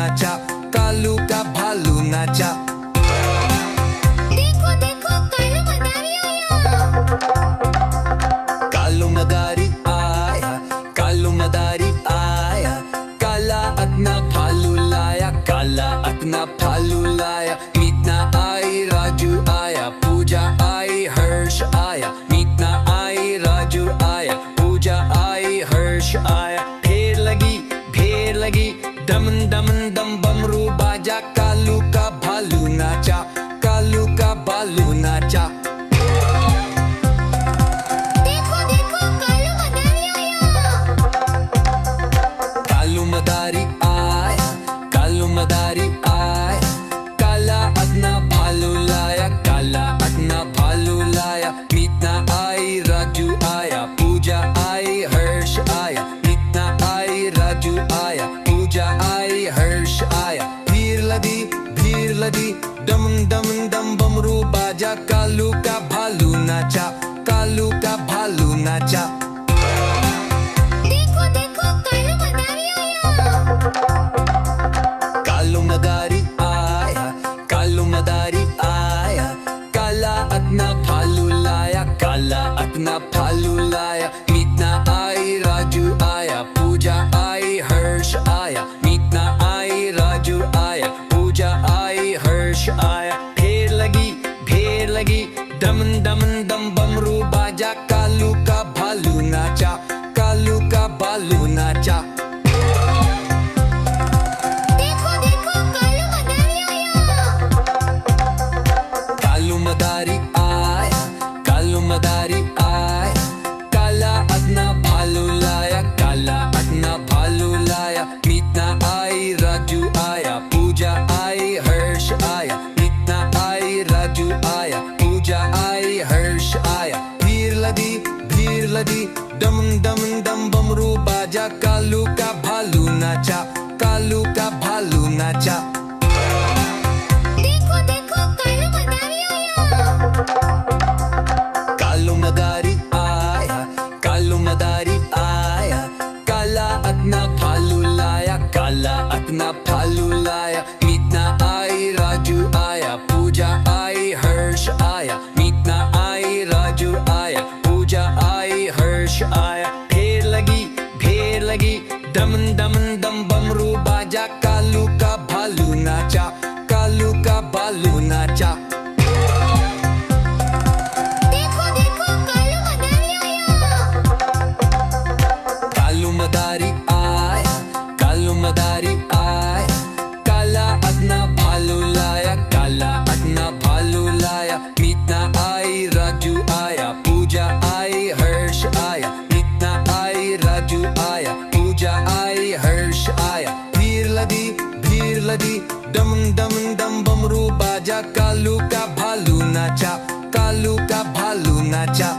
नाचा, कालू का भालू नाचा। देखो देखो कालू मदारी आया। कालू मदारी आया, कालू मदारी आया, काला अपना भालू लाया, काला अपना भालू लाया। मीतना आई, राजू आया, पूजा आई, हर्ष आया। मीतना आई, राजू आया, पूजा आई, हर्ष आया। ढेर लगी, दमन दमन दम बमरू बाजा, कालू का भालू नाचा, कालू का भालू नाचा। देखो देखो कालू मदारी आया। कालू मदारी आया, कालू मदारी आया, काला अपना भालू लाया, काला अपना भालू लाया। मीतना आई, राजू आया, पूजा आई, हर्ष आया। मीतना आई, राजू आया, पूजा आई, हर्ष आया। भीड़ लदी, दम दम दम बमरू बाजा, कालू का भालू नाचा, कालू का भालू नाचा। देखो देखो कालू मदारी आया। कालू मदारी आया, कालू मदारी आया, काला अपना भालू लाया, काला अपना भालू लाया। मीतना आई, राजू आया, पूजा आई, हर्ष आया। मीतना आई, राजू आया, पूजा आई, हर्ष आया। ढेर लगी, दमन दमन दम बमरू बाजा, कालू का भालू नाचा, कालू का भालू नाचा। देखो देखो कालू मदारी आया। कालू मदारी आया, कालू मदारी आया, काला अपना भालू लाया, काला अपना भालू लाया। मीतना आई, राजू आया, पूजा आई, हर्ष आया। मीतना आई, राजू आया, पूजा आई, हर्ष आया। भीड़ लदी, दम दम दम बमरू बाजा, कालू का भालू नाचा, कालू का भालू नाचा। देखो देखो कालू मदारी आया। कालू मदारी आया, कालू मदारी आया, काला अपना भालू लाया, काला अपना भालू लाया। मीतना आई, राजू आया, पूजा आई, हर्ष आया। मीतना आई, राजू आया, पूजा आई, हर्ष आया। ढेर लगी, दमन दमन दम बमरू बाजा, कालू का भालू नाचा, कालू का भालू नाचा। देखो देखो कालू मदारी आया। कालू मदारी आया, कालू मदारी आया, काला अपना भालू लाया, काला अपना भालू लाया। मीतना आई, राजू आया, पूजा आई, हर्ष आया। मीतना आई, राजू आया, पूजा आई, हर्ष आया। भीड़ लदी, दम दम दम बमरू बाजा, कालू का भालू नाचा, कालू का भालू नाचा।